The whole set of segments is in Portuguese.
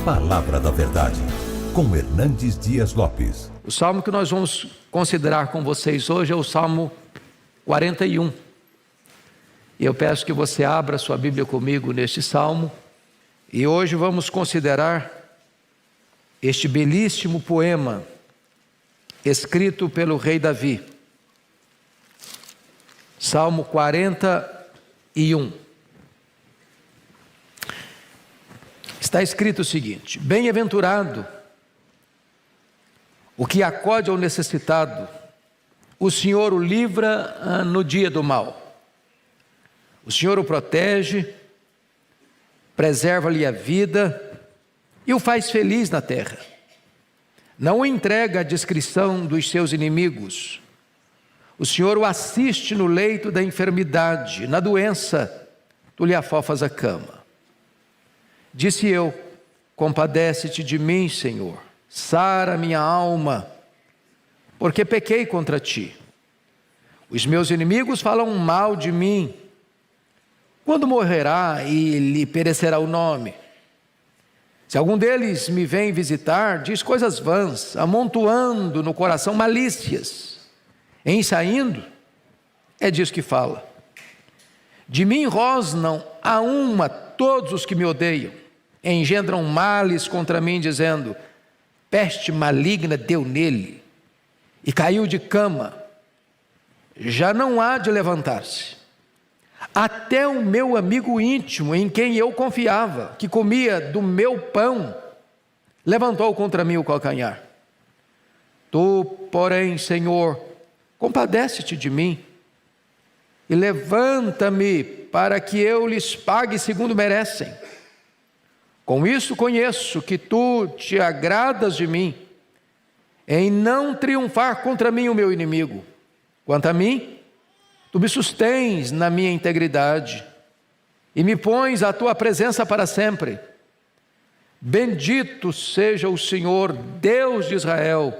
Palavra da Verdade, com Hernandes Dias Lopes. O salmo que nós vamos considerar com vocês hoje é o Salmo 41. E eu peço que você abra sua Bíblia comigo neste salmo. E hoje vamos considerar este belíssimo poema escrito pelo rei Davi. Salmo 41. Está escrito o seguinte: bem-aventurado o que acode ao necessitado, o Senhor o livra no dia do mal. O Senhor o protege, preserva-lhe a vida e o faz feliz na terra. Não o entrega à discrição dos seus inimigos. O Senhor o assiste no leito da enfermidade, na doença, tu lhe afofas a cama. Disse eu: compadece-te de mim, Senhor, sara minha alma, porque pequei contra ti. Os meus inimigos falam mal de mim. Quando morrerá e lhe perecerá o nome? Se algum deles me vem visitar, diz coisas vãs, amontoando no coração malícias. Em saindo, é disso que fala. De mim rosnam a uma todos os que me odeiam. Engendram males contra mim, dizendo: peste maligna deu nele, e caiu de cama, já não há de levantar-se. Até o meu amigo íntimo, em quem eu confiava, que comia do meu pão, levantou contra mim o calcanhar. Tu, porém, Senhor, compadece-te de mim, e levanta-me para que eu lhes pague segundo merecem. Com isso conheço que tu te agradas de mim, em não triunfar contra mim o meu inimigo. Quanto a mim, tu me sustens na minha integridade, e me pões à tua presença para sempre. Bendito seja o Senhor, Deus de Israel,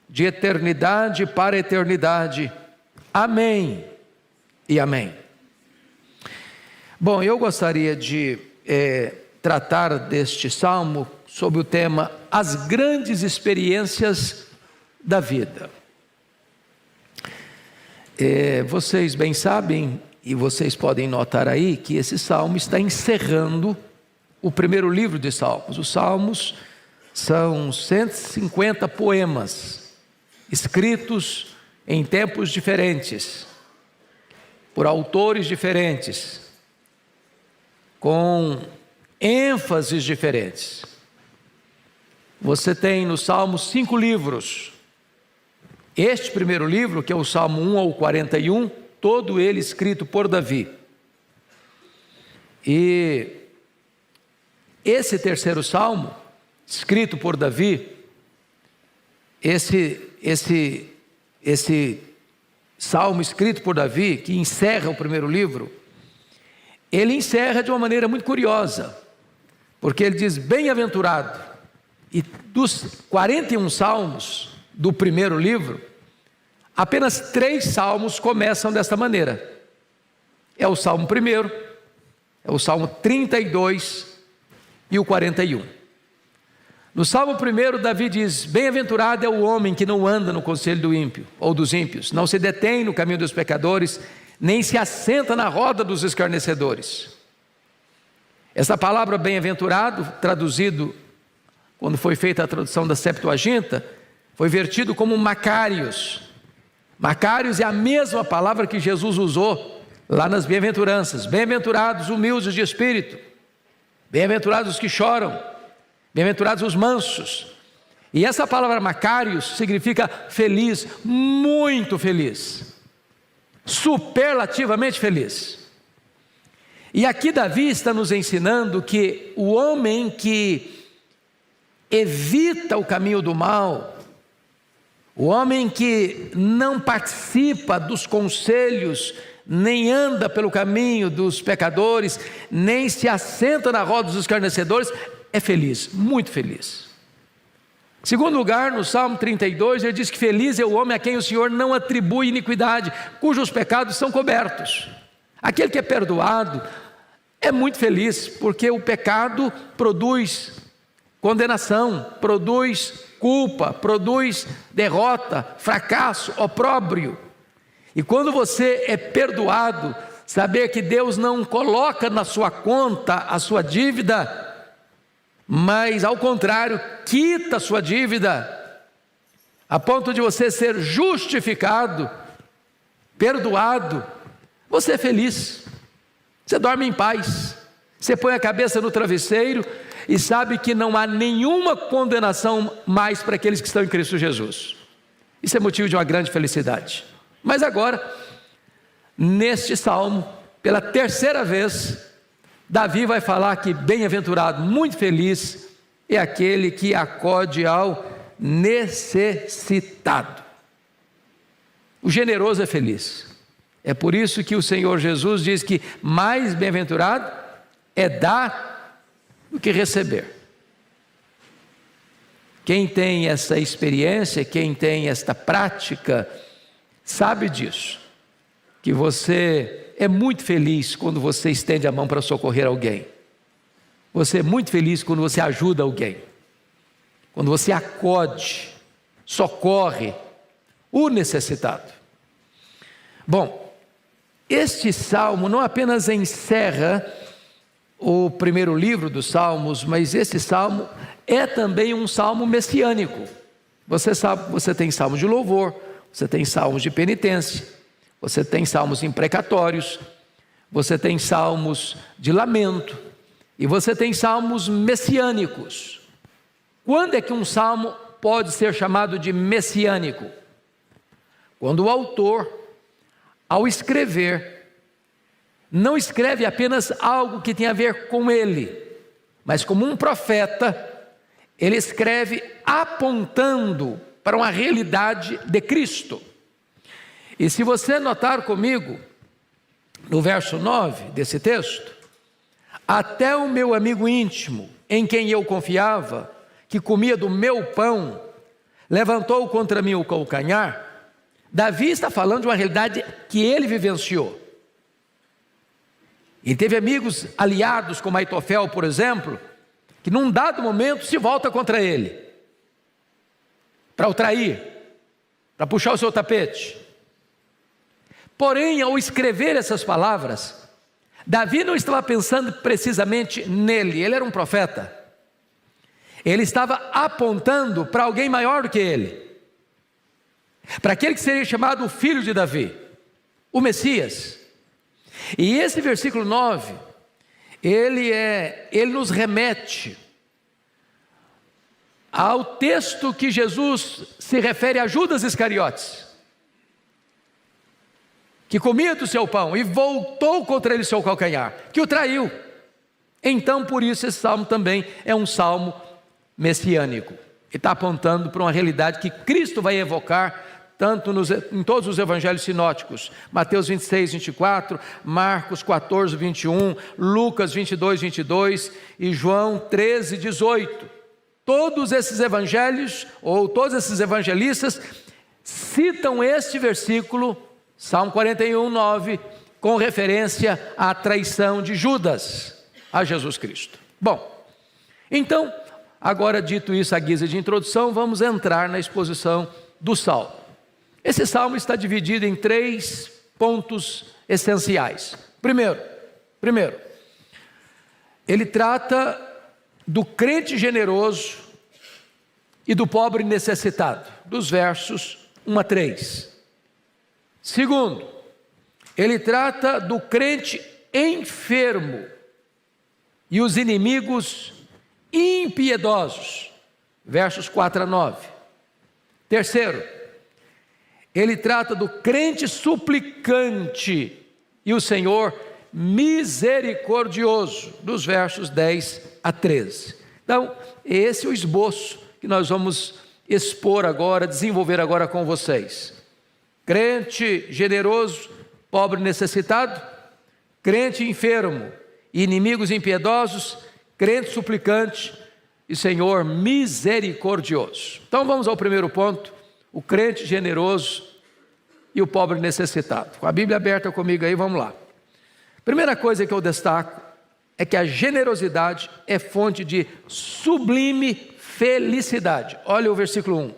de eternidade para eternidade. Amém e amém. Bom, eu gostaria de tratar deste salmo sob o tema As Grandes Experiências da Vida. Vocês bem sabem, e vocês podem notar aí, que esse salmo está encerrando o primeiro livro de Salmos. Os Salmos são 150 poemas, escritos em tempos diferentes, por autores diferentes, com ênfases diferentes. Você tem no Salmo 5 livros. Este primeiro livro, que é o Salmo 1 ao 41, todo ele escrito por Davi. E esse terceiro salmo, escrito por Davi, esse salmo escrito por Davi, que encerra o primeiro livro, ele encerra de uma maneira muito curiosa, porque ele diz bem-aventurado. E dos 41 salmos do primeiro livro, apenas 3 salmos começam desta maneira. É o Salmo 1, é o Salmo 32 e o 41. No Salmo 1, Davi diz: bem-aventurado é o homem que não anda no conselho do ímpio, ou dos ímpios, não se detém no caminho dos pecadores, nem se assenta na roda dos escarnecedores. Essa palavra bem-aventurado, traduzido, quando foi feita a tradução da Septuaginta, foi vertido como Macários. Macários é a mesma palavra que Jesus usou lá nas bem-aventuranças. Bem-aventurados humildes de espírito, bem-aventurados os que choram, bem-aventurados os mansos. E essa palavra Macários significa feliz, muito feliz, superlativamente feliz. E aqui Davi está nos ensinando que o homem que evita o caminho do mal, o homem que não participa dos conselhos, nem anda pelo caminho dos pecadores, nem se assenta na roda dos escarnecedores, é feliz, muito feliz. Em segundo lugar, no Salmo 32, ele diz que feliz é o homem a quem o Senhor não atribui iniquidade, cujos pecados são cobertos. Aquele que é perdoado é muito feliz, porque o pecado produz condenação, produz culpa, produz derrota, fracasso, opróbrio. E quando você é perdoado, saber que Deus não coloca na sua conta a sua dívida, mas ao contrário, quita a sua dívida, a ponto de você ser justificado, perdoado, você é feliz, você dorme em paz, você põe a cabeça no travesseiro e sabe que não há nenhuma condenação mais para aqueles que estão em Cristo Jesus. Isso é motivo de uma grande felicidade. Mas agora, neste salmo, pela terceira vez, Davi vai falar que bem-aventurado, muito feliz, é aquele que acode ao necessitado. O generoso é feliz. É por isso que o Senhor Jesus diz que mais bem-aventurado é dar do que receber. Quem tem essa experiência, quem tem esta prática, sabe disso, que você é muito feliz quando você estende a mão para socorrer alguém. Você é muito feliz quando você ajuda alguém, quando você acode, socorre o necessitado. Bom, este salmo não apenas encerra o primeiro livro dos salmos, mas esse salmo é também um salmo messiânico. Você sabe, você tem salmos de louvor, você tem salmos de penitência, você tem salmos imprecatórios, você tem salmos de lamento, e você tem salmos messiânicos. Quando é que um salmo pode ser chamado de messiânico? Quando o autor, ao escrever, não escreve apenas algo que tem a ver com ele, mas como um profeta, ele escreve apontando para uma realidade de Cristo. E se você notar comigo, no verso 9 desse texto, até o meu amigo íntimo, em quem eu confiava, que comia do meu pão, levantou contra mim o calcanhar. Davi está falando de uma realidade que ele vivenciou. E teve amigos aliados, como Aitofel, por exemplo, que num dado momento se volta contra ele, para o trair, para puxar o seu tapete. Porém, ao escrever essas palavras, Davi não estava pensando precisamente nele, ele era um profeta. Ele estava apontando para alguém maior do que ele, para aquele que seria chamado o filho de Davi, o Messias. E esse versículo 9, ele nos remete ao texto que Jesus se refere a Judas Iscariotes, que comia do seu pão e voltou contra ele o seu calcanhar, que o traiu. Então, por isso, esse salmo também é um salmo messiânico. Ele está apontando para uma realidade que Cristo vai evocar em todos os evangelhos sinóticos, Mateus 26, 24, Marcos 14, 21, Lucas 22, 22 e João 13, 18. Todos esses evangelhos, ou todos esses evangelistas, citam este versículo, Salmo 41, 9, com referência à traição de Judas a Jesus Cristo. Bom, então, agora dito isso à guisa de introdução, vamos entrar na exposição do Salmo. Esse salmo está dividido em 3 pontos essenciais. Primeiro, ele trata do crente generoso e do pobre necessitado, dos versos 1 a 3. Segundo, ele trata do crente enfermo e os inimigos impiedosos, versos 4 a 9. Terceiro, ele trata do crente suplicante e o Senhor misericordioso, dos versos 10 a 13. Então, esse é o esboço que nós vamos expor agora, desenvolver agora com vocês. Crente generoso, pobre necessitado, crente enfermo, inimigos impiedosos, crente suplicante e Senhor misericordioso. Então vamos ao primeiro ponto, o crente generoso e o pobre necessitado. Com a Bíblia aberta comigo aí, vamos lá. Primeira coisa que eu destaco é que a generosidade é fonte de sublime felicidade. Olha o versículo 1.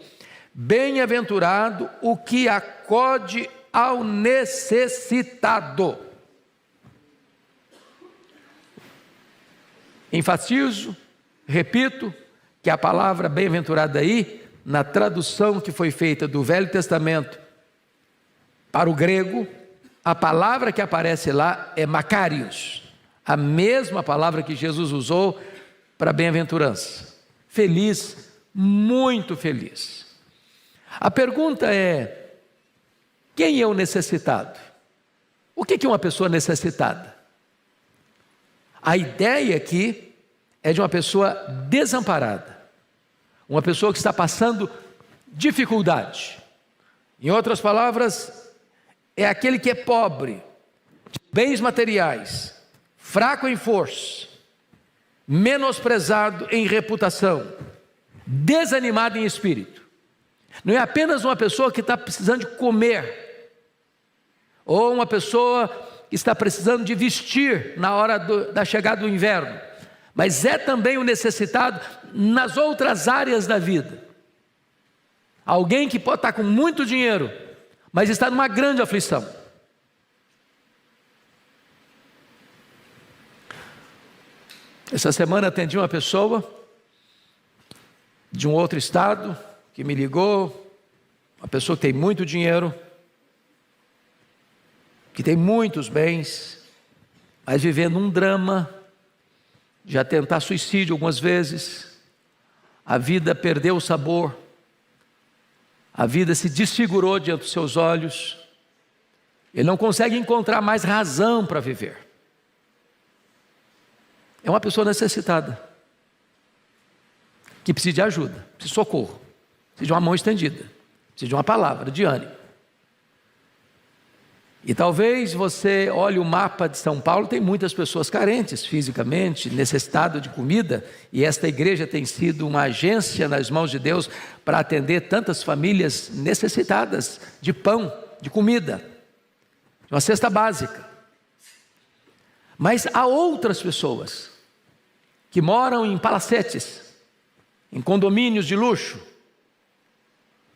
Bem-aventurado o que acode ao necessitado. Enfatizo, repito, que a palavra bem-aventurado aí, na tradução que foi feita do Velho Testamento para o grego, a palavra que aparece lá é makarios, a mesma palavra que Jesus usou para bem-aventurança. Feliz, muito feliz. A pergunta é: quem é o necessitado? O que é uma pessoa necessitada? A ideia aqui é de uma pessoa desamparada, uma pessoa que está passando dificuldade. Em outras palavras, é aquele que é pobre, de bens materiais, fraco em força, menosprezado em reputação, desanimado em espírito. Não é apenas uma pessoa que está precisando de comer, ou uma pessoa que está precisando de vestir na hora da chegada do inverno, mas é também o necessitado nas outras áreas da vida. Alguém que pode estar com muito dinheiro, mas está numa grande aflição. Essa semana atendi uma pessoa de um outro estado que me ligou, uma pessoa que tem muito dinheiro, que tem muitos bens, mas vivendo um drama, já tentar suicídio algumas vezes, a vida perdeu o sabor, a vida se desfigurou diante dos seus olhos, ele não consegue encontrar mais razão para viver. É uma pessoa necessitada, que precisa de ajuda, precisa de socorro, precisa de uma mão estendida, precisa de uma palavra de ânimo. E talvez você olhe o mapa de São Paulo, tem muitas pessoas carentes fisicamente, necessitadas de comida, e esta igreja tem sido uma agência nas mãos de Deus para atender tantas famílias necessitadas de pão, de comida, de uma cesta básica. Mas há outras pessoas que moram em palacetes, em condomínios de luxo,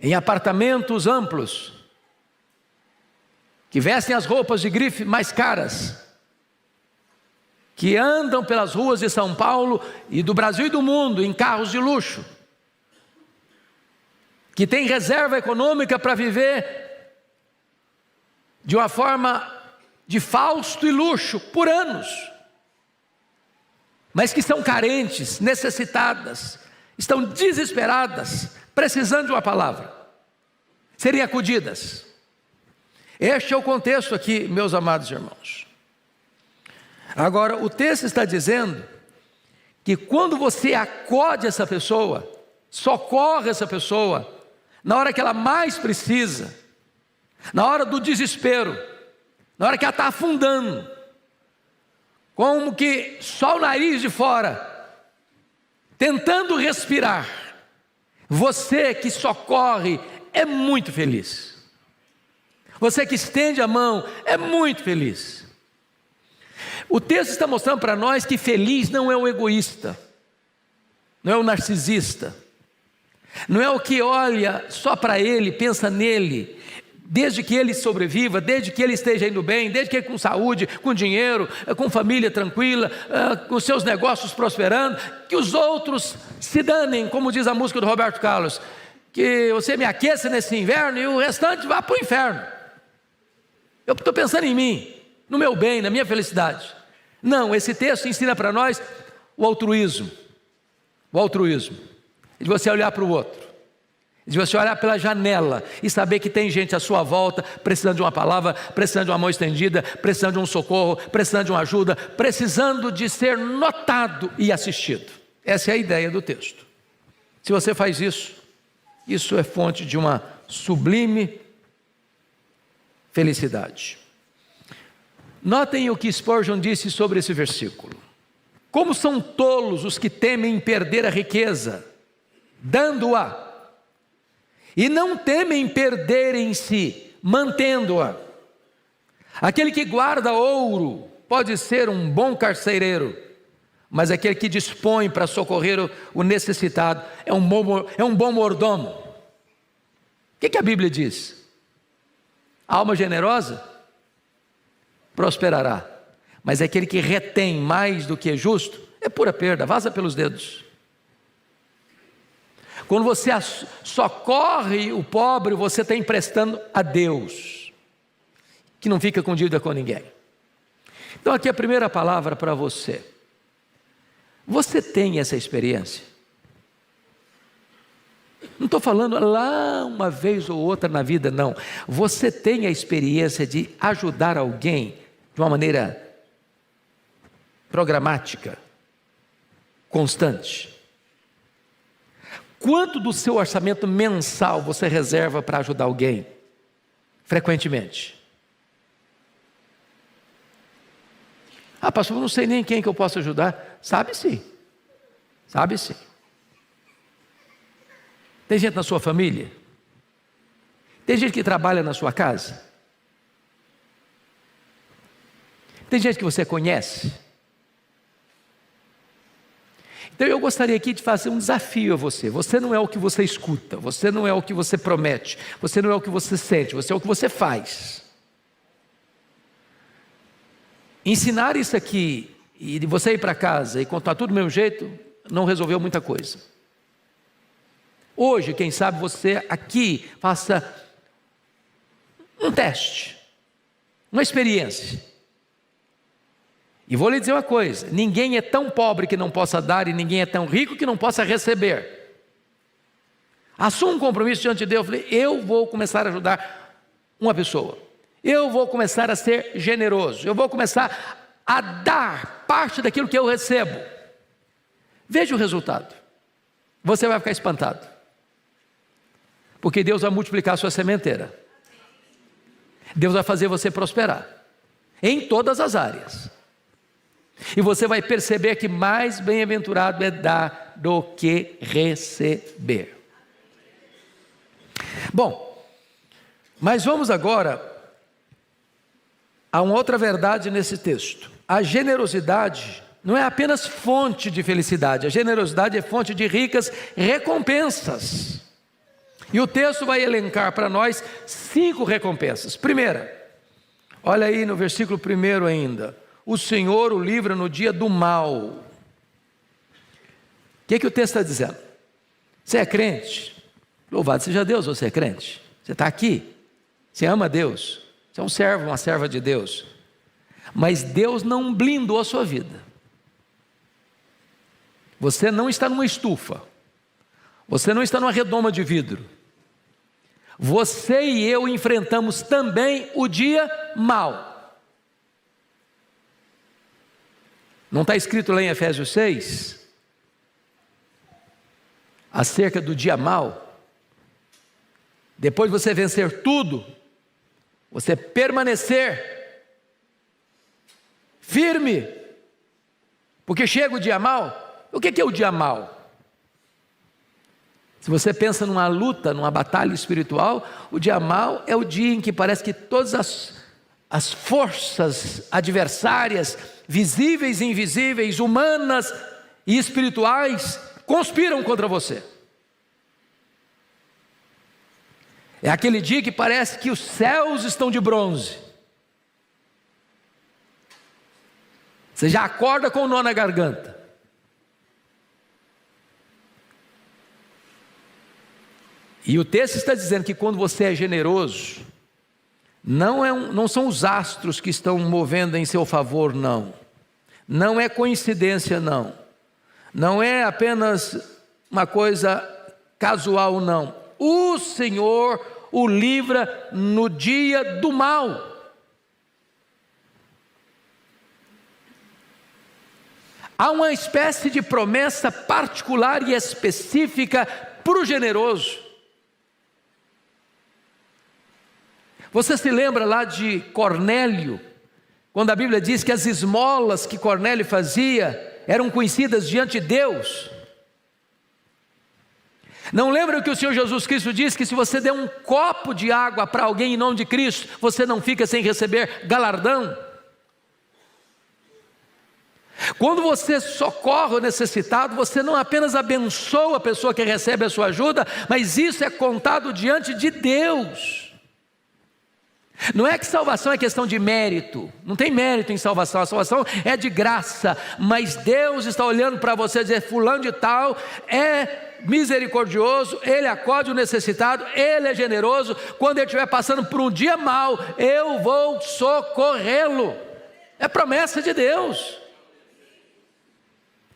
em apartamentos amplos, que vestem as roupas de grife mais caras, que andam pelas ruas de São Paulo e do Brasil e do mundo em carros de luxo, que têm reserva econômica para viver de uma forma de fausto e luxo por anos, mas que são carentes, necessitadas, estão desesperadas, precisando de uma palavra, serem acudidas. Este é o contexto aqui, meus amados irmãos. Agora, o texto está dizendo que quando você acode essa pessoa, socorre essa pessoa, na hora que ela mais precisa, na hora do desespero, na hora que ela está afundando, como que só o nariz de fora, tentando respirar, você que socorre é muito feliz. Você que estende a mão é muito feliz. O texto está mostrando para nós que feliz não é o egoísta, não é o narcisista, não é o que olha só para ele, pensa nele, desde que ele sobreviva, desde que ele esteja indo bem, desde que ele com saúde, com dinheiro, com família tranquila, com seus negócios prosperando, que os outros se danem, como diz a música do Roberto Carlos, que você me aqueça nesse inverno e o restante vá para o inferno. Eu estou pensando em mim, no meu bem, na minha felicidade. Não, esse texto ensina para nós o altruísmo. O altruísmo. De você olhar para o outro. De você olhar pela janela e saber que tem gente à sua volta precisando de uma palavra, precisando de uma mão estendida, precisando de um socorro, precisando de uma ajuda, precisando de ser notado e assistido. Essa é a ideia do texto. Se você faz isso, isso é fonte de uma sublime felicidade. Notem o que Spurgeon disse sobre esse versículo. Como são tolos os que temem perder a riqueza, dando-a, e não temem perderem-se, mantendo-a. Aquele que guarda ouro pode ser um bom carcereiro, mas aquele que dispõe para socorrer o necessitado é um bom mordomo. O que a Bíblia diz? A alma generosa prosperará, mas aquele que retém mais do que é justo é pura perda, vaza pelos dedos. Quando você socorre o pobre, você está emprestando a Deus, que não fica com dívida com ninguém. Então aqui a primeira palavra para você. Você tem essa experiência? Não estou falando lá uma vez ou outra na vida, não. Você tem a experiência de ajudar alguém de uma maneira programática, constante? Quanto do seu orçamento mensal você reserva para ajudar alguém? Frequentemente. Ah, pastor, eu não sei nem quem que eu posso ajudar. Sabe sim. Sabe sim. Tem gente na sua família? Tem gente que trabalha na sua casa? Tem gente que você conhece? Então eu gostaria aqui de fazer um desafio a você. Você não é o que você escuta, você não é o que você promete, você não é o que você sente, você é o que você faz. Ensinar isso aqui e de você ir para casa e contar tudo do mesmo jeito, não resolveu muita coisa. Hoje, quem sabe você aqui faça um teste, uma experiência. E vou lhe dizer uma coisa: ninguém é tão pobre que não possa dar, e ninguém é tão rico que não possa receber. Assuma um compromisso diante de Deus. Eu vou começar a ajudar uma pessoa, eu vou começar a ser generoso, eu vou começar a dar parte daquilo que eu recebo. Veja o resultado, você vai ficar espantado, porque Deus vai multiplicar a sua sementeira, Deus vai fazer você prosperar, em todas as áreas. E você vai perceber que mais bem-aventurado é dar do que receber. Bom, mas vamos agora a uma outra verdade nesse texto. A generosidade não é apenas fonte de felicidade, a generosidade é fonte de ricas recompensas. E o texto vai elencar para nós 5 recompensas. Primeira, olha aí no versículo 1 ainda: o Senhor o livra no dia do mal. O que o texto está dizendo? Você é crente? Louvado seja Deus, você é crente. Você está aqui, você ama Deus, você é um servo, uma serva de Deus. Mas Deus não blindou a sua vida. Você não está numa estufa, você não está numa redoma de vidro. Você e eu enfrentamos também o dia mau. Não está escrito lá em Efésios 6, acerca do dia mau? Depois de você vencer tudo, você permanecer firme, porque chega o dia mau. O que é o dia mau? Se você pensa numa luta, numa batalha espiritual, o dia mau é o dia em que parece que todas as forças adversárias, visíveis e invisíveis, humanas e espirituais, conspiram contra você. É aquele dia que parece que os céus estão de bronze. Você já acorda com o nó na garganta. E o texto está dizendo que quando você é generoso, não são os astros que estão movendo em seu favor, não. Não é coincidência, não. Não é apenas uma coisa casual, não. O Senhor o livra no dia do mal. Há uma espécie de promessa particular e específica para o generoso. Você se lembra lá de Cornélio, quando a Bíblia diz que as esmolas que Cornélio fazia eram conhecidas diante de Deus? Não lembra que o Senhor Jesus Cristo disse que se você der um copo de água para alguém em nome de Cristo, você não fica sem receber galardão? Quando você socorre o necessitado, você não apenas abençoa a pessoa que recebe a sua ajuda, mas isso é contado diante de Deus. Não é que salvação é questão de mérito, não tem mérito em salvação, a salvação é de graça, mas Deus está olhando para você e dizer: fulano de tal é misericordioso, ele acode o necessitado, ele é generoso, quando ele estiver passando por um dia mau, eu vou socorrê-lo. É promessa de Deus.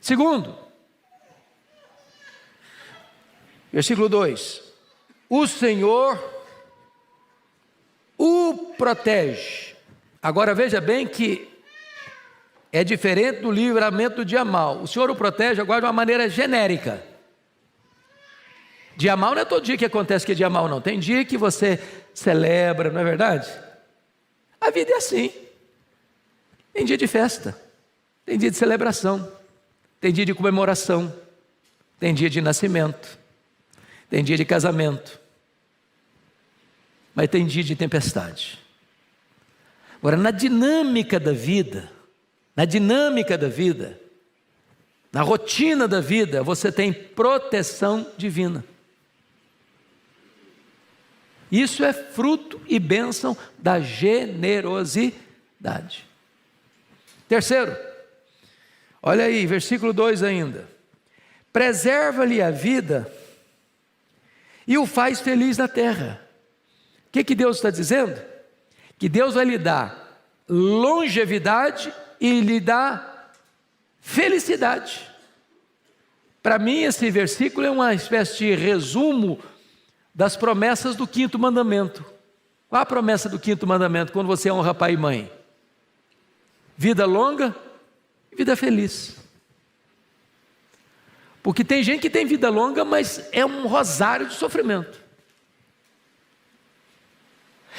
Segundo, versículo 2: o Senhor o protege. Agora veja bem que é diferente do livramento do dia mau. O Senhor o protege agora de uma maneira genérica. Dia mau não é todo dia que acontece que é dia mau, não. Tem dia que você celebra, não é verdade? A vida é assim. Tem dia de festa, tem dia de celebração, tem dia de comemoração, tem dia de nascimento, tem dia de casamento, mas tem dia de tempestade. Agora, na dinâmica da vida, na rotina da vida, você tem proteção divina. Isso é fruto e bênção da generosidade. Terceiro, olha aí, versículo 2 ainda: preserva-lhe a vida e o faz feliz na terra. O que Deus está dizendo? Que Deus vai lhe dar longevidade e lhe dá felicidade. Para mim, esse versículo é uma espécie de resumo das promessas do 5º mandamento. Qual a promessa do 5º mandamento quando você honra pai e mãe? Vida longa e vida feliz. Porque tem gente que tem vida longa, mas é um rosário de sofrimento.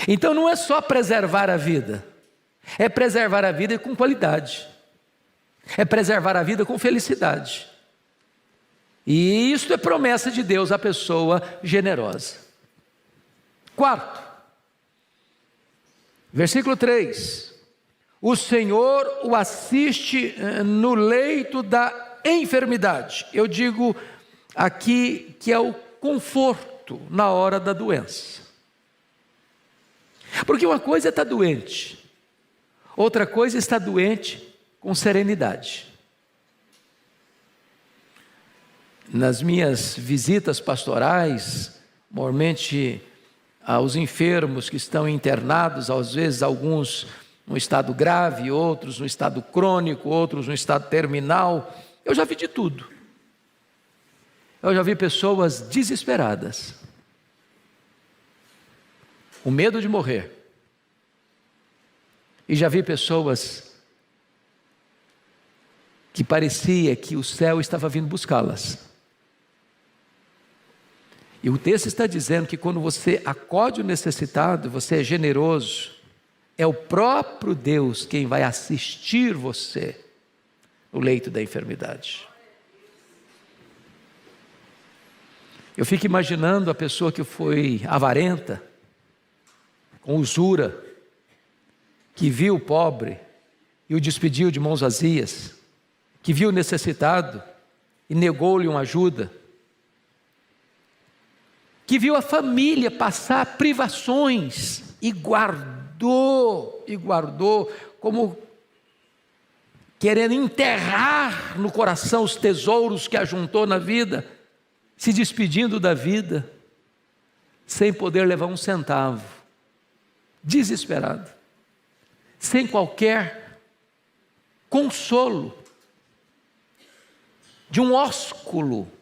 Então não é só preservar a vida, é preservar a vida com qualidade, é preservar a vida com felicidade. E isso é promessa de Deus à pessoa generosa. Quarto, versículo 3: o Senhor o assiste no leito da enfermidade. Eu digo aqui que é o conforto na hora da doença. Porque uma coisa é estar doente, outra coisa é estar doente com serenidade. Nas minhas visitas pastorais, normalmente aos enfermos que estão internados, às vezes alguns no estado grave, outros no estado crônico, outros no estado terminal, eu já vi de tudo. Eu já vi pessoas desesperadas, com medo de morrer. E já vi pessoas que parecia que o céu estava vindo buscá-las. E o texto está dizendo que quando você acode o necessitado, você é generoso, é o próprio Deus quem vai assistir você no leito da enfermidade. Eu fico imaginando a pessoa que foi avarenta, com usura, que viu o pobre e o despediu de mãos vazias, que viu o necessitado e negou-lhe uma ajuda, que viu a família passar privações e guardou, como querendo enterrar no coração os tesouros que ajuntou na vida, se despedindo da vida, sem poder levar um centavo, desesperado, sem qualquer consolo, de um ósculo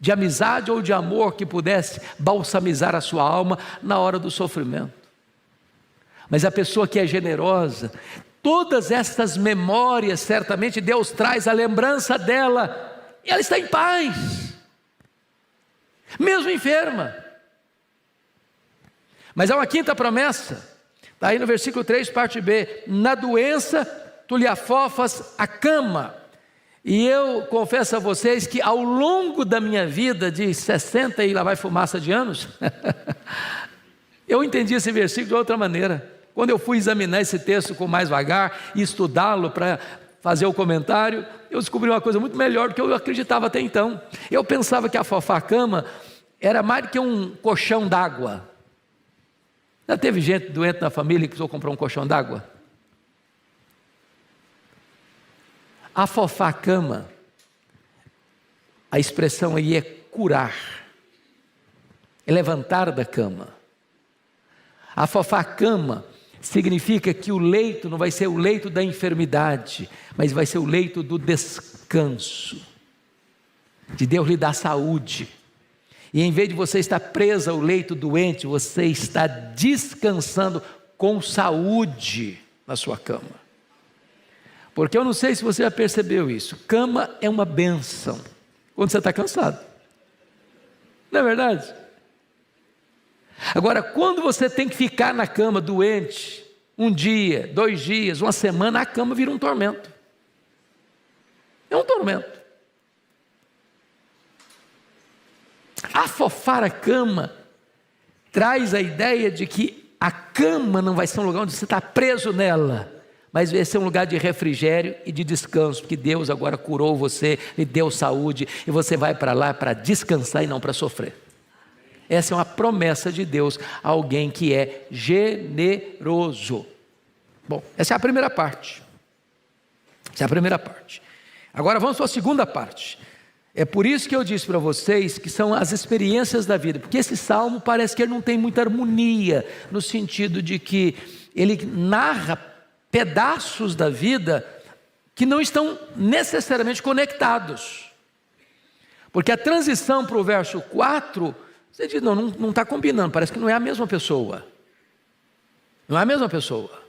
de amizade ou de amor que pudesse balsamizar a sua alma na hora do sofrimento. Mas a pessoa que é generosa, todas essas memórias, certamente Deus traz a lembrança dela, e ela está em paz, mesmo enferma. Mas há uma quinta promessa, está aí no versículo 3, parte B: na doença tu lhe afofas a cama. E eu confesso a vocês que ao longo da minha vida de 60 e lá vai fumaça de anos, eu entendi esse versículo de outra maneira. Quando eu fui examinar esse texto com mais vagar e estudá-lo para fazer o comentário, eu descobri uma coisa muito melhor do que eu acreditava até então. Eu pensava que a Fofá-cama era mais do que um colchão d'água. Já teve gente doente na família que precisou comprar um colchão d'água? A Fofá-cama, a expressão aí é curar, é levantar da cama. A Fofá-cama significa que o leito não vai ser o leito da enfermidade, mas vai ser o leito do descanso, de Deus lhe dar saúde. E em vez de você estar preso ao leito doente, você está descansando com saúde na sua cama. Porque eu não sei se você já percebeu isso, cama é uma bênção quando você está cansado, não é verdade? Agora, quando você tem que ficar na cama doente, um dia, 2 dias, uma semana, a cama vira um tormento. É um tormento. Afofar a cama traz a ideia de que a cama não vai ser um lugar onde você está preso nela, mas vai ser um lugar de refrigério e de descanso, porque Deus agora curou você, lhe deu saúde, e você vai para lá para descansar e não para sofrer. Essa é uma promessa de Deus a alguém que é generoso. Bom, essa é a primeira parte. Essa é a primeira parte. Agora vamos para a segunda parte. É por isso que eu disse para vocês que são as experiências da vida, porque esse salmo parece que ele não tem muita harmonia, no sentido de que ele narra pedaços da vida que não estão necessariamente conectados. Porque a transição para o verso 4... Você diz, não está combinando, parece que não é a mesma pessoa. Não é a mesma pessoa.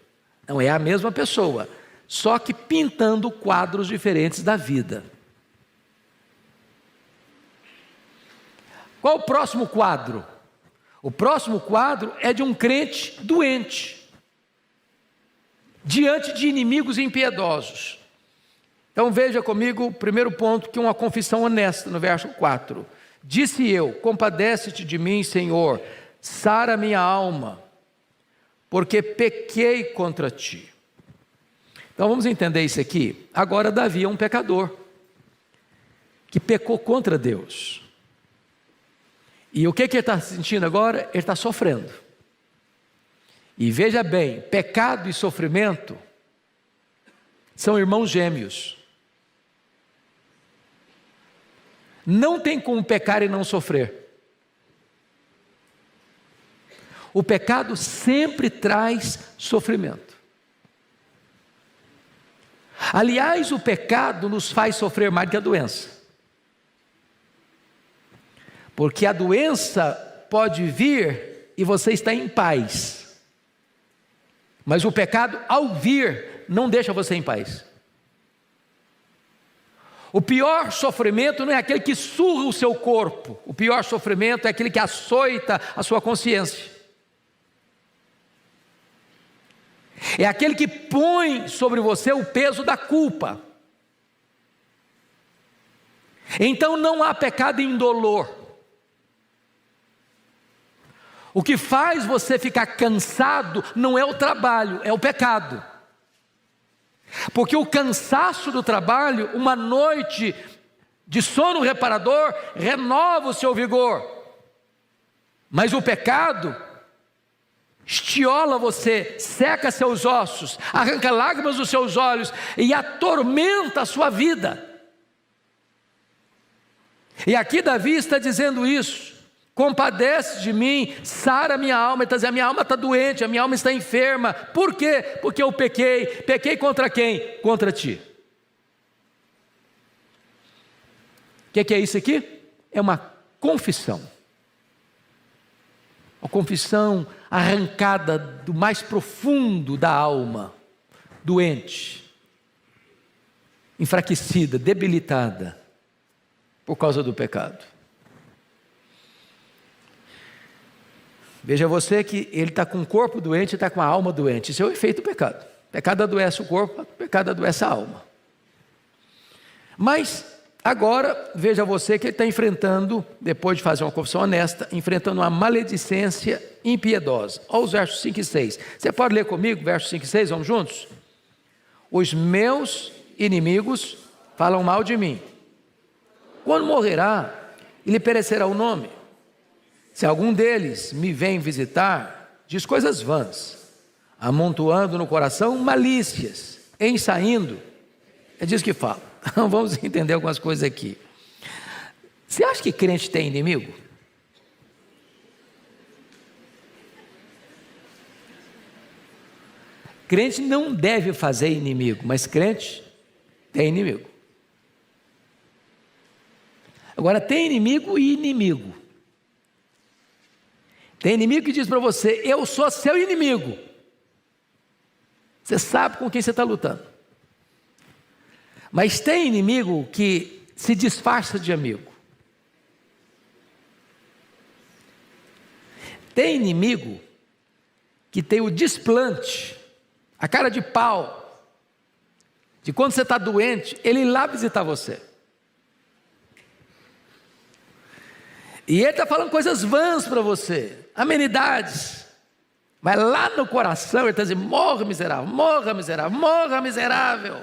Não é a mesma pessoa, só que pintando quadros diferentes da vida. Qual o próximo quadro? O próximo quadro é de um crente doente, diante de inimigos impiedosos. Então veja comigo o primeiro ponto, que é uma confissão honesta no verso 4. Disse eu, compadece-te de mim, Senhor, sara minha alma, porque pequei contra ti. Então vamos entender isso aqui. Agora Davi é um pecador, que pecou contra Deus. E o que ele está sentindo agora? Ele está sofrendo. E veja bem, pecado e sofrimento são irmãos gêmeos. Não tem como pecar e não sofrer. O pecado sempre traz sofrimento. Aliás, o pecado nos faz sofrer mais que a doença. Porque a doença pode vir e você está em paz. Mas o pecado, ao vir, não deixa você em paz. O pior sofrimento não é aquele que surra o seu corpo. O pior sofrimento é aquele que açoita a sua consciência. É aquele que põe sobre você o peso da culpa. Então não há pecado indolor. O que faz você ficar cansado não é o trabalho, é o pecado. Porque o cansaço do trabalho, uma noite de sono reparador, renova o seu vigor. Mas o pecado estiola você, seca seus ossos, arranca lágrimas dos seus olhos e atormenta a sua vida. E aqui Davi está dizendo isso. Compadece de mim, sara minha alma. Ele está dizendo, a minha alma está doente, a minha alma está enferma. Por quê? Porque eu pequei. Pequei contra quem? Contra ti. O que é isso aqui? É uma confissão. Uma confissão arrancada do mais profundo da alma, doente, enfraquecida, debilitada, por causa do pecado. Veja você que ele está com o corpo doente e está com a alma doente. Isso é o efeito do pecado. O pecado adoece o corpo, o pecado adoece a alma. Mas agora, veja você que ele está enfrentando, depois de fazer uma confissão honesta, enfrentando uma maledicência impiedosa. Olha os versos 5 e 6. Você pode ler comigo, versos 5 e 6, vamos juntos? Os meus inimigos falam mal de mim. Quando morrerá, lhe perecerá o nome. Se algum deles me vem visitar, diz coisas vãs, amontoando no coração malícias, ensaindo. É disso que fala. Então vamos entender algumas coisas aqui. Você acha que crente tem inimigo? Crente não deve fazer inimigo, mas crente tem inimigo. Agora, tem inimigo e inimigo. Tem inimigo que diz para você: eu sou seu inimigo. Você sabe com quem você está lutando. Mas tem inimigo que se disfarça de amigo. Tem inimigo que tem o desplante, a cara de pau, de quando você está doente, ele ir lá visitar você. E ele está falando coisas vãs para você, amenidades. Mas lá no coração ele está dizendo: morra miserável, morra miserável, morra miserável.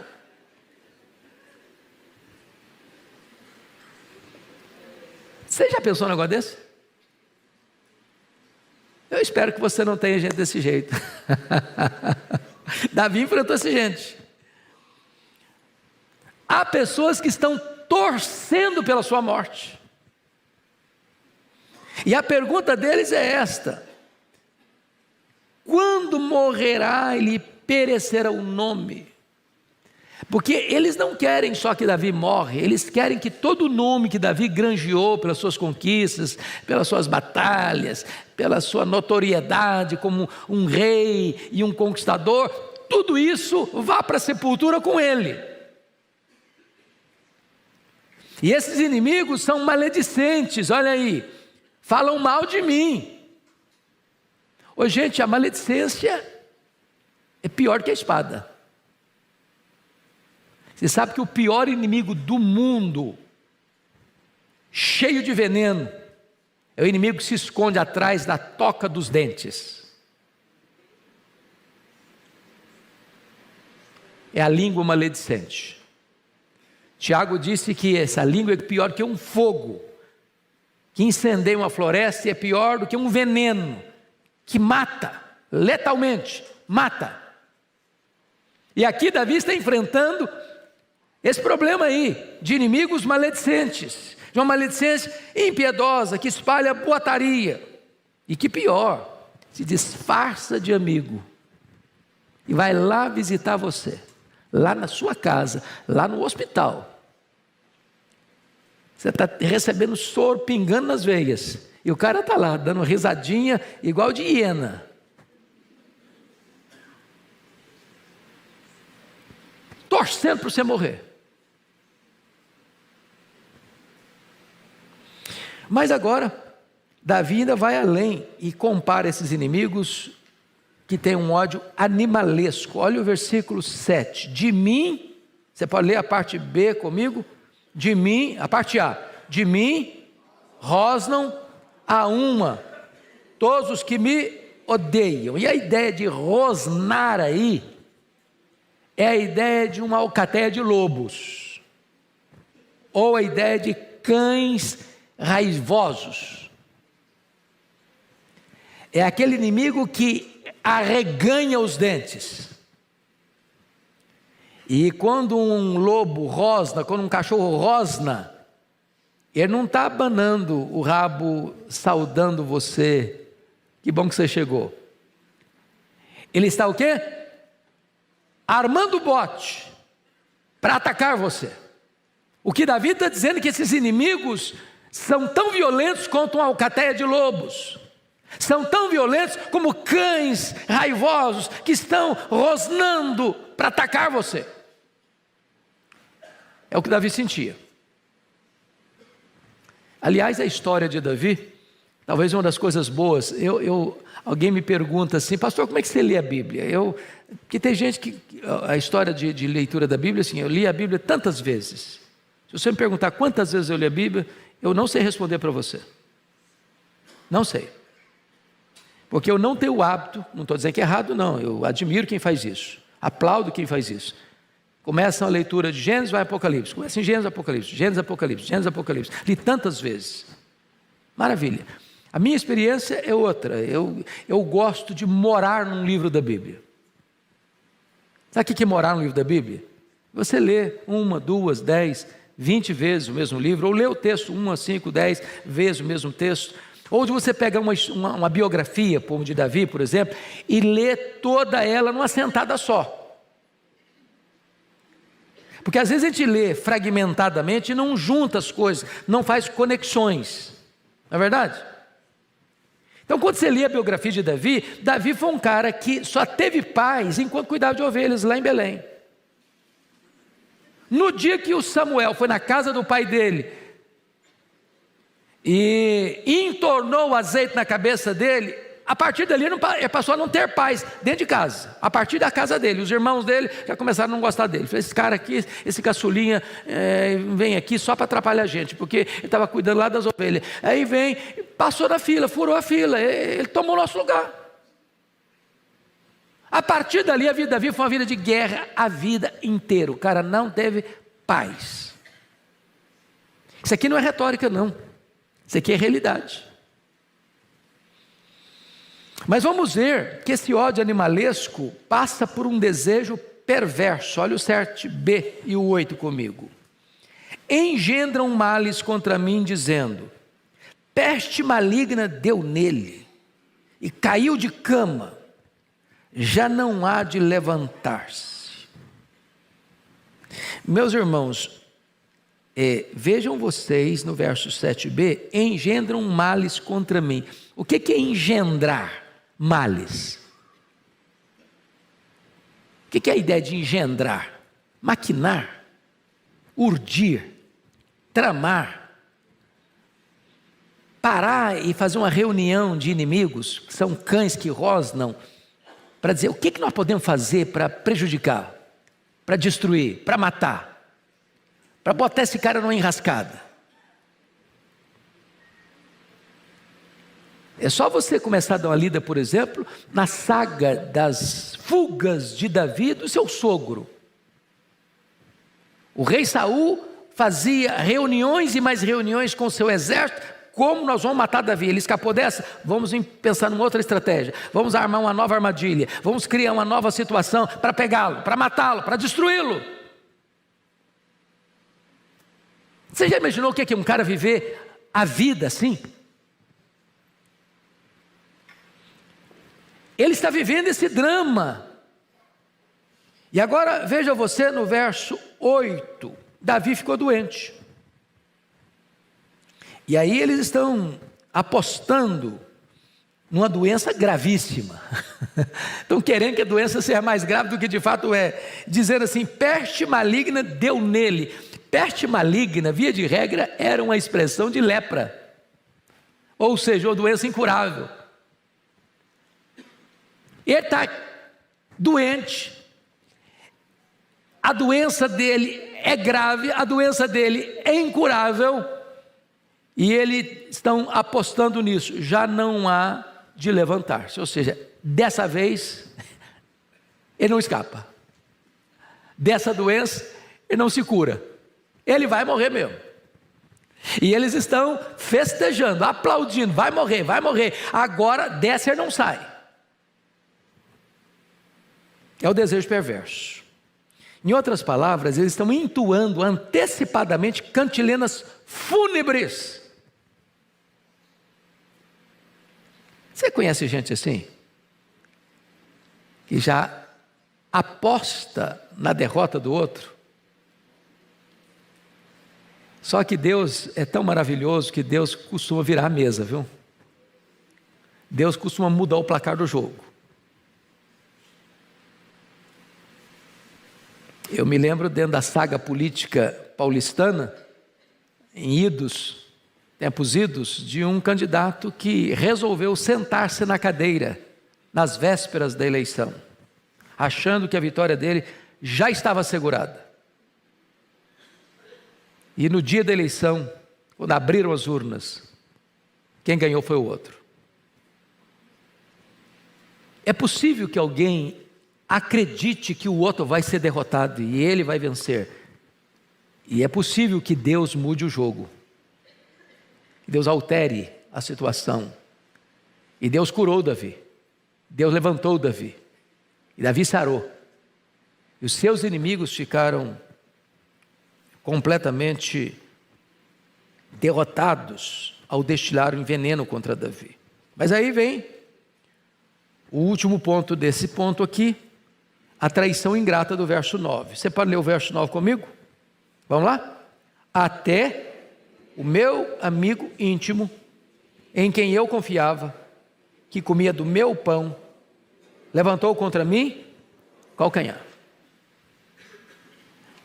Você já pensou num negócio desse? Eu espero que você não tenha gente desse jeito. Davi enfrentou essa gente. Há pessoas que estão torcendo pela sua morte. E a pergunta deles é esta: quando morrerá e lhe perecerá o nome? Porque eles não querem só que Davi morre, eles querem que todo o nome que Davi granjeou pelas suas conquistas, pelas suas batalhas, pela sua notoriedade como um rei e um conquistador, tudo isso vá para a sepultura com ele. E esses inimigos são maledicentes, olha aí, falam mal de mim. Ô gente, a maledicência é pior que a espada. Você sabe que o pior inimigo do mundo, cheio de veneno, é o inimigo que se esconde atrás da toca dos dentes. É a língua maledicente. Tiago disse que essa língua é pior que um fogo, que incendeia uma floresta, e é pior do que um veneno, que mata, letalmente, mata. E aqui Davi está enfrentando esse problema aí, de inimigos maledicentes, de uma maledicência impiedosa, que espalha boataria, e que pior, se disfarça de amigo, e vai lá visitar você, lá na sua casa, lá no hospital. Você está recebendo soro pingando nas veias, e o cara está lá, dando risadinha, igual de hiena. Torcendo para você morrer. Mas agora, Davi ainda vai além e compara esses inimigos que têm um ódio animalesco. Olha o versículo 7. De mim, você pode ler a parte B comigo? De mim, a parte A. De mim rosnam a uma todos os que me odeiam. E a ideia de rosnar aí é a ideia de uma alcateia de lobos, ou a ideia de cães raivosos. É aquele inimigo que arreganha os dentes. E quando um lobo rosna, quando um cachorro rosna, ele não está abanando o rabo, saudando você, que bom que você chegou. Ele está o quê? Armando o bote para atacar você. O que Davi está dizendo é que esses inimigos são tão violentos quanto uma alcateia de lobos, são tão violentos como cães raivosos que estão rosnando para atacar você. É o que Davi sentia. Aliás, a história de Davi, talvez uma das coisas boas, alguém me pergunta assim: pastor, como é que você lê a Bíblia? Porque tem gente que, a história de leitura da Bíblia, assim, eu li a Bíblia tantas vezes. Se você me perguntar quantas vezes eu li a Bíblia, eu não sei responder para você. Não sei. Porque eu não tenho o hábito, não estou dizendo que é errado não, eu admiro quem faz isso, aplaudo quem faz isso. Começam a leitura de Gênesis, vai Apocalipse. Começa em Gênesis, Apocalipse, Gênesis, Apocalipse, Gênesis, Apocalipse. Li tantas vezes. Maravilha. A minha experiência é outra. Eu gosto de morar num livro da Bíblia. Sabe o que é morar num livro da Bíblia? Você lê 1, 2, 10, 20 vezes o mesmo livro, ou lê o texto 1 a 5, 10 vezes o mesmo texto, ou de você pegar uma biografia, como de Davi, por exemplo, e ler toda ela numa sentada só. Porque às vezes a gente lê fragmentadamente e não junta as coisas, não faz conexões, não é verdade? Então quando você lê a biografia de Davi, Davi foi um cara que só teve paz enquanto cuidava de ovelhas lá em Belém. No dia que o Samuel foi na casa do pai dele e entornou o azeite na cabeça dele, a partir dali ele passou a não ter paz dentro de casa, a partir da casa dele. Os irmãos dele já começaram a não gostar dele. Esse cara aqui, esse caçulinha, vem aqui só para atrapalhar a gente, porque ele estava cuidando lá das ovelhas. Aí vem, passou na fila, furou a fila, ele tomou o nosso lugar. A partir dali a vida de Davi foi uma vida de guerra a vida inteira. O cara não teve paz. Isso aqui não é retórica não, isso aqui é realidade. Mas vamos ver que esse ódio animalesco passa por um desejo perverso. Olha o 7b e o 8 comigo. Engendram males contra mim, dizendo: peste maligna deu nele, e caiu de cama, já não há de levantar-se. Meus irmãos, vejam vocês no verso 7b, engendram males contra mim. O que é engendrar males? O que é a ideia de engendrar? Maquinar, urdir, tramar, parar e fazer uma reunião de inimigos, que são cães que rosnam, para dizer o que nós podemos fazer para prejudicar, para destruir, para matar, para botar esse cara numa enrascada. É só você começar a dar uma lida, por exemplo, na saga das fugas de Davi do seu sogro. O rei Saul fazia reuniões e mais reuniões com o seu exército. Como nós vamos matar Davi? Ele escapou dessa? Vamos pensar numa outra estratégia. Vamos armar uma nova armadilha. Vamos criar uma nova situação para pegá-lo, para matá-lo, para destruí-lo. Você já imaginou o que é um cara viver a vida assim? Ele está vivendo esse drama. E agora veja você no verso 8. Davi ficou doente. E aí eles estão apostando numa doença gravíssima. Estão querendo que a doença seja mais grave do que de fato é. Dizendo assim, peste maligna deu nele. Peste maligna, via de regra, era uma expressão de lepra. Ou seja, uma doença incurável. Ele está doente, a doença dele é grave, a doença dele é incurável, e eles estão apostando nisso, já não há de levantar-se, ou seja, dessa vez, ele não escapa, dessa doença, ele não se cura, ele vai morrer mesmo, e eles estão festejando, aplaudindo, vai morrer, agora dessa ele não sai. É o desejo perverso. Em outras palavras, eles estão entoando antecipadamente cantilenas fúnebres. Você conhece gente assim? Que já aposta na derrota do outro? Só que Deus é tão maravilhoso que Deus costuma virar a mesa, viu? Deus costuma mudar o placar do jogo. Eu me lembro dentro da saga política paulistana, em tempos idos, de um candidato que resolveu sentar-se na cadeira, nas vésperas da eleição, achando que a vitória dele já estava assegurada. E no dia da eleição, quando abriram as urnas, quem ganhou foi o outro. É possível que alguém acredite que o outro vai ser derrotado e ele vai vencer. E é possível que Deus mude o jogo, que Deus altere a situação. E Deus curou Davi, Deus levantou Davi, e Davi sarou. E os seus inimigos ficaram completamente derrotados ao destilarem veneno contra Davi. Mas aí vem o último ponto desse ponto aqui, a traição ingrata do verso 9. Você pode ler o verso 9 comigo? Vamos lá? Até o meu amigo íntimo, em quem eu confiava, que comia do meu pão, levantou contra mim calcanhar.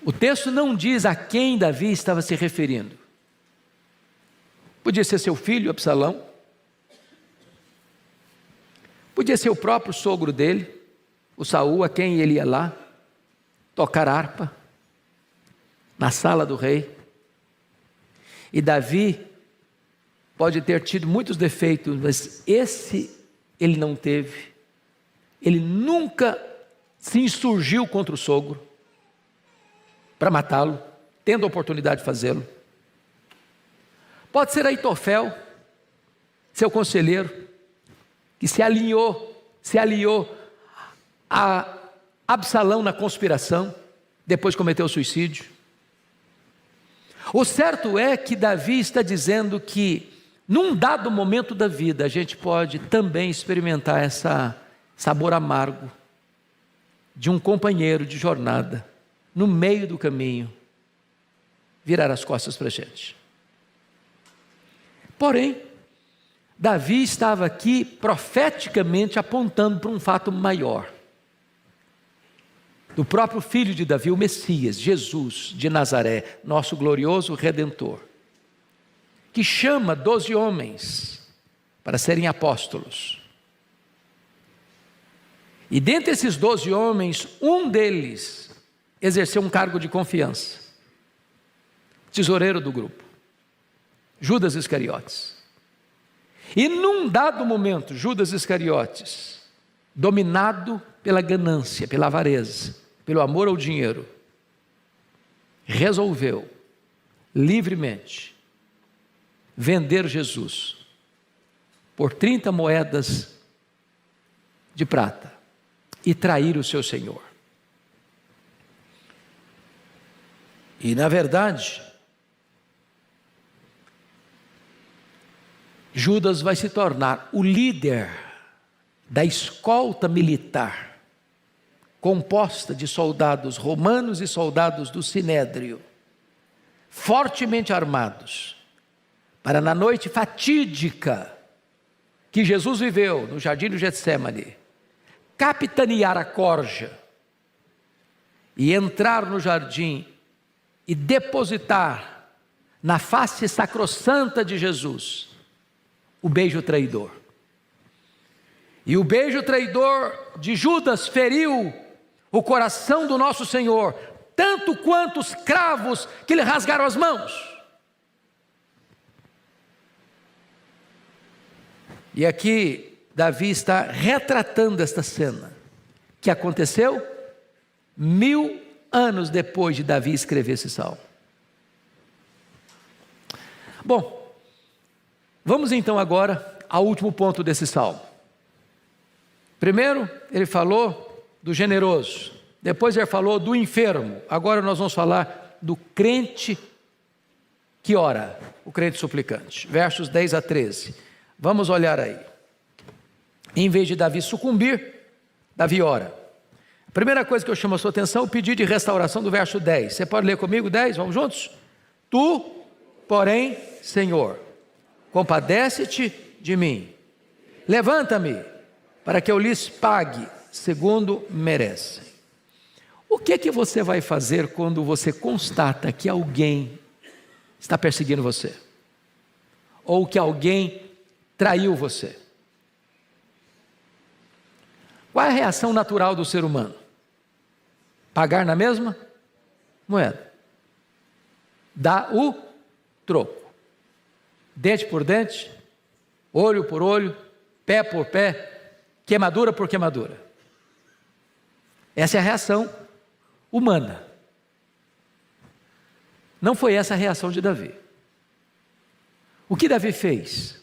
O texto não diz a quem Davi estava se referindo. Podia ser seu filho, Absalão. Podia ser o próprio sogro dele, o Saul, a quem ele ia lá tocar harpa na sala do rei. E Davi pode ter tido muitos defeitos, mas esse ele não teve. Ele nunca se insurgiu contra o sogro para matá-lo, tendo a oportunidade de fazê-lo. Pode ser Aitofel, seu conselheiro, que se aliou a Absalão na conspiração, depois cometeu suicídio. O certo é que Davi está dizendo que num dado momento da vida a gente pode também experimentar esse sabor amargo de um companheiro de jornada, no meio do caminho, virar as costas para a gente. Porém, Davi estava aqui profeticamente apontando para um fato maior, do próprio filho de Davi, o Messias, Jesus de Nazaré, nosso glorioso Redentor, que chama 12 homens para serem apóstolos. E dentre esses 12 homens, um deles exerceu um cargo de confiança, tesoureiro do grupo, Judas Iscariotes. E num dado momento, Judas Iscariotes, dominado pela ganância, pela avareza, pelo amor ao dinheiro, resolveu livremente vender Jesus por 30 moedas de prata e trair o seu Senhor. E na verdade, Judas vai se tornar o líder da escolta militar, composta de soldados romanos e soldados do Sinédrio, fortemente armados, para na noite fatídica que Jesus viveu no jardim do Getsêmani, capitanear a corja e entrar no jardim e depositar na face sacrossanta de Jesus o beijo traidor. E o beijo traidor de Judas feriu o coração do nosso Senhor, tanto quanto os cravos que lhe rasgaram as mãos. E aqui Davi está retratando esta cena, que aconteceu 1000 anos depois de Davi escrever esse salmo. Bom, vamos então agora ao último ponto desse salmo. Primeiro, ele falou do generoso, depois ele falou do enfermo, agora nós vamos falar do crente que ora, o crente suplicante, versos 10 a 13, vamos olhar aí. Em vez de Davi sucumbir, Davi ora. A primeira coisa que eu chamo a sua atenção é o pedido de restauração do verso 10, você pode ler comigo 10, vamos juntos? Tu, porém, Senhor, compadece-te de mim, levanta-me, para que eu lhes pague segundo merecem. O que você vai fazer quando você constata que alguém está perseguindo você? Ou que alguém traiu você? Qual é a reação natural do ser humano? Pagar na mesma moeda. Dá o troco. Dente por dente, olho por olho, pé por pé, queimadura por queimadura. Essa é a reação humana. Não foi essa a reação de Davi. O que Davi fez?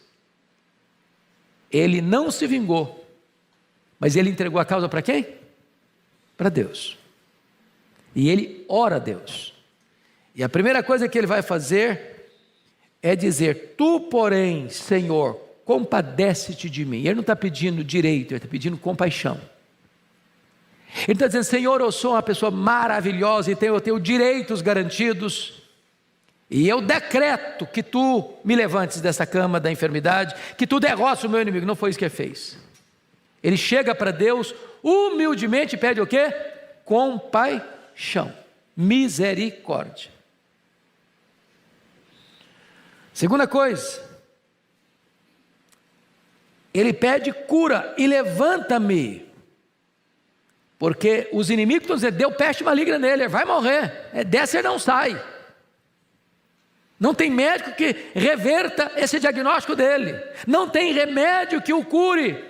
Ele não se vingou, mas ele entregou a causa para quem? Para Deus. E ele ora a Deus. E a primeira coisa que ele vai fazer é dizer: tu, porém, Senhor, compadece-te de mim. Ele não está pedindo direito, ele está pedindo compaixão. Ele está dizendo: Senhor, eu sou uma pessoa maravilhosa e eu tenho direitos garantidos, e eu decreto que tu me levantes dessa cama da enfermidade, que tu derrotes o meu inimigo. Não foi isso que ele fez. Ele chega para Deus humildemente e pede o quê? Compaixão, misericórdia. Segunda coisa, ele pede cura e levanta-me, porque os inimigos estão dizendo: deu peste maligna nele, ele vai morrer, dessa ele não sai. Não tem médico que reverta esse diagnóstico dele, não tem remédio que o cure.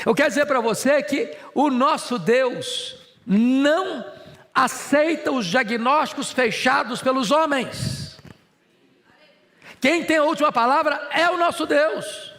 Eu quero dizer para você que o nosso Deus não aceita os diagnósticos fechados pelos homens. Quem tem a última palavra é o nosso Deus.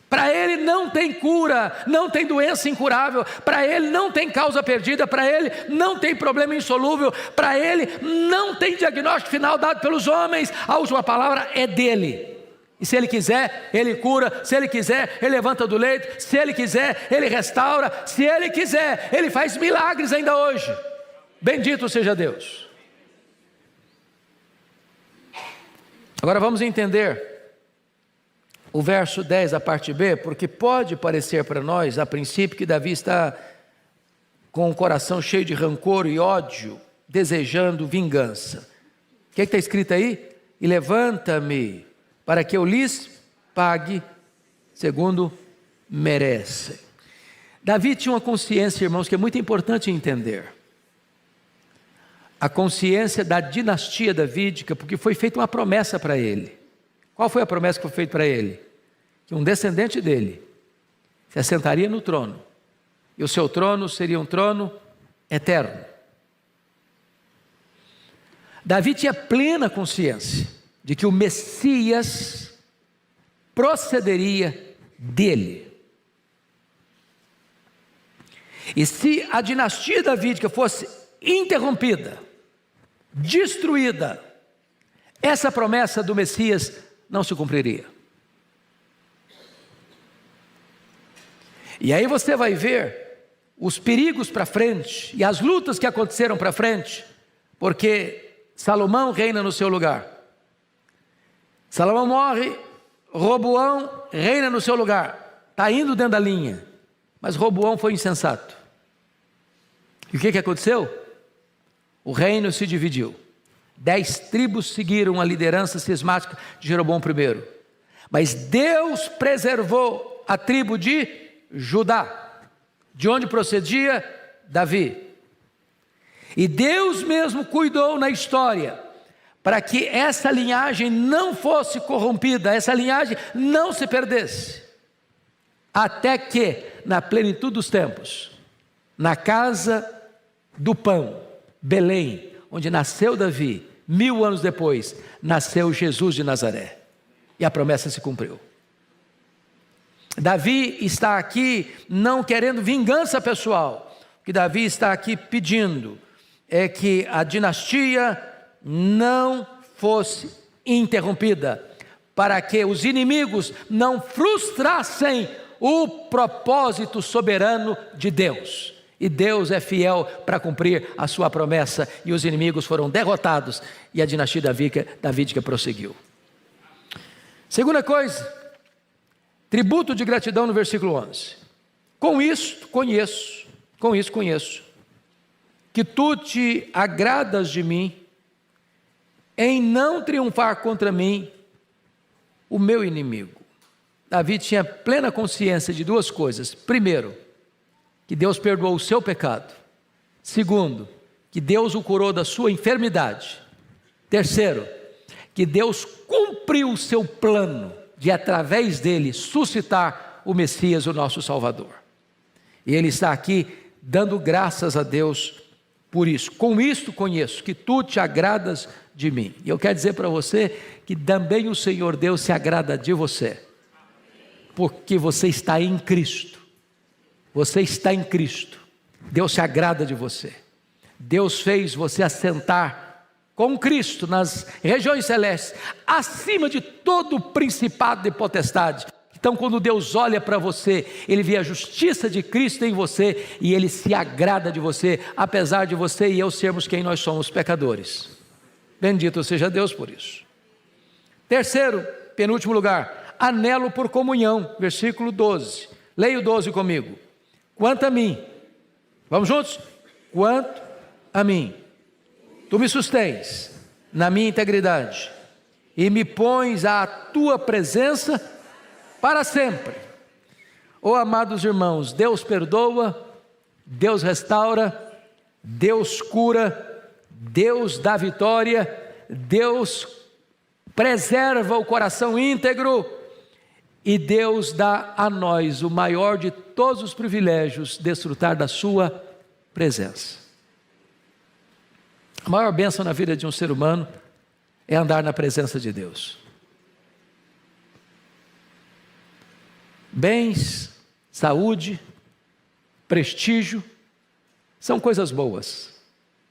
Para Ele não tem cura, não tem doença incurável, para Ele não tem causa perdida, para Ele não tem problema insolúvel, para Ele não tem diagnóstico final dado pelos homens. A última palavra é dele. E se Ele quiser, Ele cura. Se Ele quiser, Ele levanta do leito. Se Ele quiser, Ele restaura. Se Ele quiser, Ele faz milagres ainda hoje. Bendito seja Deus. Agora vamos entender o verso 10, a parte B, porque pode parecer para nós, a princípio, que Davi está com o coração cheio de rancor e ódio, desejando vingança. O que está escrito aí? E levanta-me, para que eu lhes pague segundo merecem. Davi tinha uma consciência, irmãos, que é muito importante entender. A consciência da dinastia davídica, porque foi feita uma promessa para ele. Qual foi a promessa que foi feita para ele? Que um descendente dele se assentaria no trono, e o seu trono seria um trono eterno. Davi tinha plena consciência de que o Messias procederia dele. E se a dinastia davídica fosse interrompida, destruída, essa promessa do Messias não se cumpriria. E aí você vai ver os perigos para frente e as lutas que aconteceram para frente, porque Salomão reina no seu lugar. Salomão morre, Roboão reina no seu lugar, está indo dentro da linha, mas Roboão foi insensato. E o que aconteceu? O reino se dividiu. 10 tribos seguiram a liderança cismática de Jeroboão I, mas Deus preservou a tribo de Judá, de onde procedia Davi. E Deus mesmo cuidou na história para que essa linhagem não fosse corrompida, essa linhagem não se perdesse, até que, na plenitude dos tempos, na casa do pão, Belém, onde nasceu Davi, 1000 anos depois, nasceu Jesus de Nazaré, e a promessa se cumpriu. Davi está aqui não querendo vingança pessoal. O que Davi está aqui pedindo é que a dinastia não fosse interrompida, para que os inimigos não frustrassem o propósito soberano de Deus. E Deus é fiel para cumprir a sua promessa, e os inimigos foram derrotados, e a dinastia davídica prosseguiu. Segunda coisa, tributo de gratidão no versículo 11. Com isso conheço, que tu te agradas de mim, em não triunfar contra mim o meu inimigo. Davi tinha plena consciência de duas coisas. Primeiro, que Deus perdoou o seu pecado. Segundo, que Deus o curou da sua enfermidade. Terceiro, que Deus cumpriu o seu plano de, através dele, suscitar o Messias, o nosso Salvador. E Ele está aqui dando graças a Deus por isso. Com isto conheço que tu te agradas de mim. E eu quero dizer para você que também o Senhor Deus se agrada de você. Porque você está em Cristo. Você está em Cristo. Deus se agrada de você. Deus fez você assentar com Cristo nas regiões celestes, acima de todo principado e potestade. Então, quando Deus olha para você, Ele vê a justiça de Cristo em você e Ele se agrada de você, apesar de você e eu sermos quem nós somos, pecadores. Bendito seja Deus por isso. Terceiro, penúltimo lugar, anelo por comunhão, versículo 12. Leia o 12 comigo. Quanto a mim, vamos juntos? Quanto a mim, tu me sustens na minha integridade e me pões à tua presença para sempre. Oh, amados irmãos, Deus perdoa, Deus restaura, Deus cura, Deus dá vitória, Deus preserva o coração íntegro e Deus dá a nós o maior de todos os privilégios, desfrutar da sua presença. A maior bênção na vida de um ser humano é andar na presença de Deus. Bens, saúde, prestígio, são coisas boas,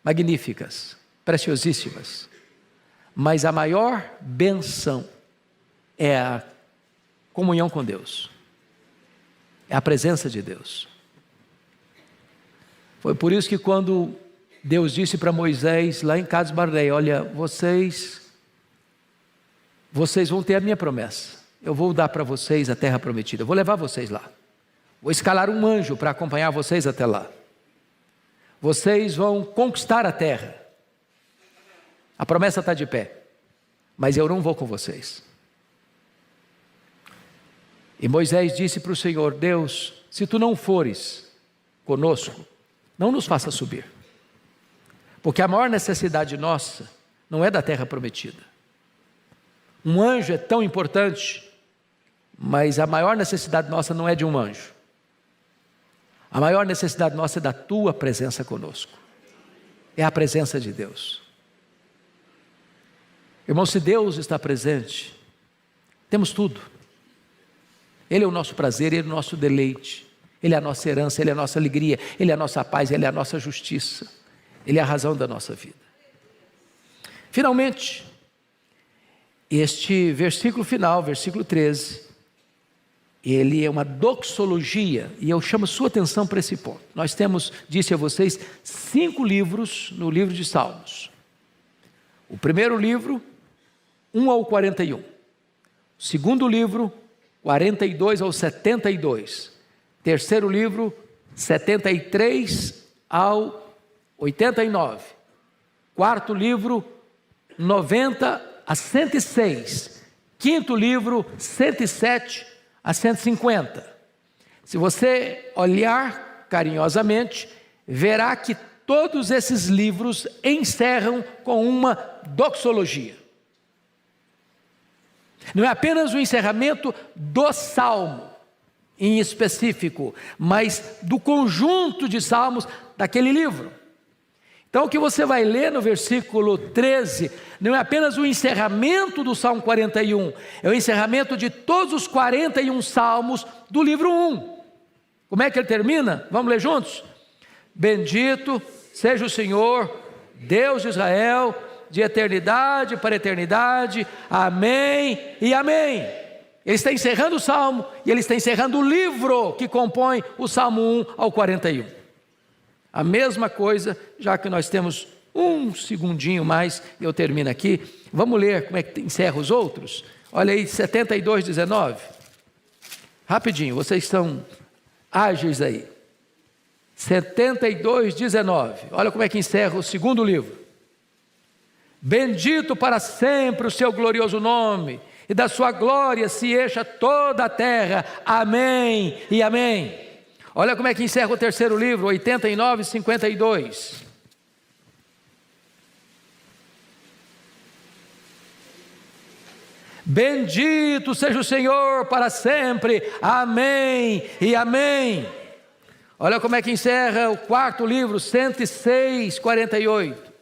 magníficas, preciosíssimas. Mas a maior bênção é a comunhão com Deus, é a presença de Deus. Foi por isso que quando Deus disse para Moisés, lá em Cades Barneia, olha, vocês vão ter a minha promessa. Eu vou dar para vocês a terra prometida, eu vou levar vocês lá. Vou escalar um anjo para acompanhar vocês até lá. Vocês vão conquistar a terra. A promessa está de pé, mas eu não vou com vocês. E Moisés disse para o Senhor, Deus, se tu não fores conosco, não nos faça subir. Porque a maior necessidade nossa não é da terra prometida. Um anjo é tão importante, mas a maior necessidade nossa não é de um anjo. A maior necessidade nossa é da tua presença conosco. É a presença de Deus. Irmão, se Deus está presente, temos tudo. Ele é o nosso prazer, Ele é o nosso deleite, Ele é a nossa herança, Ele é a nossa alegria, Ele é a nossa paz, Ele é a nossa justiça, Ele é a razão da nossa vida. Finalmente, este versículo final, versículo 13, ele é uma doxologia, e eu chamo sua atenção para esse ponto. Nós temos, disse a vocês, 5 livros no livro de Salmos. O primeiro livro, 1 ao 41. O segundo livro, 42 ao 72. Terceiro livro, 73 ao 89. Quarto livro, 90 a 106. Quinto livro, 107 a 150. Se você olhar carinhosamente, verá que todos esses livros encerram com uma doxologia. Não é apenas o encerramento do salmo em específico, mas do conjunto de salmos daquele livro. Então o que você vai ler no versículo 13, não é apenas o encerramento do Salmo 41, é o encerramento de todos os 41 salmos do livro 1. Como é que ele termina? Vamos ler juntos? Bendito seja o Senhor, Deus de Israel, de eternidade para eternidade, amém e amém. Ele está encerrando o salmo e ele está encerrando o livro que compõe o Salmo 1 ao 41. A mesma coisa, já que nós temos um segundinho mais, eu termino aqui. Vamos ler como é que encerra os outros? Olha aí, 72, 19. Rapidinho, vocês estão ágeis aí. 72, 19. Olha como é que encerra o segundo livro. Bendito para sempre o seu glorioso nome, e da sua glória se encha toda a terra. Amém e amém. Olha como é que encerra o terceiro livro, 89, 52. Bendito seja o Senhor para sempre. Amém e amém. Olha como é que encerra o quarto livro, 106, 48.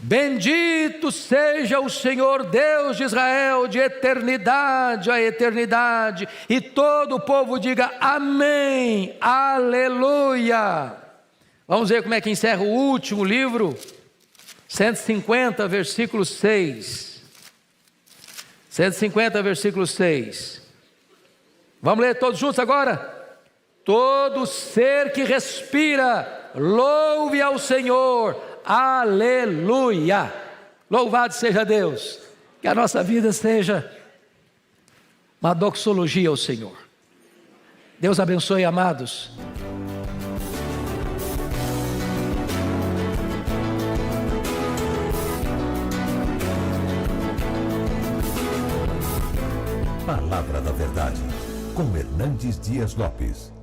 Bendito seja o Senhor Deus de Israel, de eternidade a eternidade. E todo o povo diga amém, aleluia. Vamos ver como é que encerra o último livro, 150, versículo 6. 150, versículo 6. Vamos ler todos juntos agora? Todo ser que respira, louve ao Senhor. Aleluia! Louvado seja Deus. Que a nossa vida seja uma doxologia ao Senhor. Deus abençoe, amados. Palavra da Verdade, com Hernandes Dias Lopes.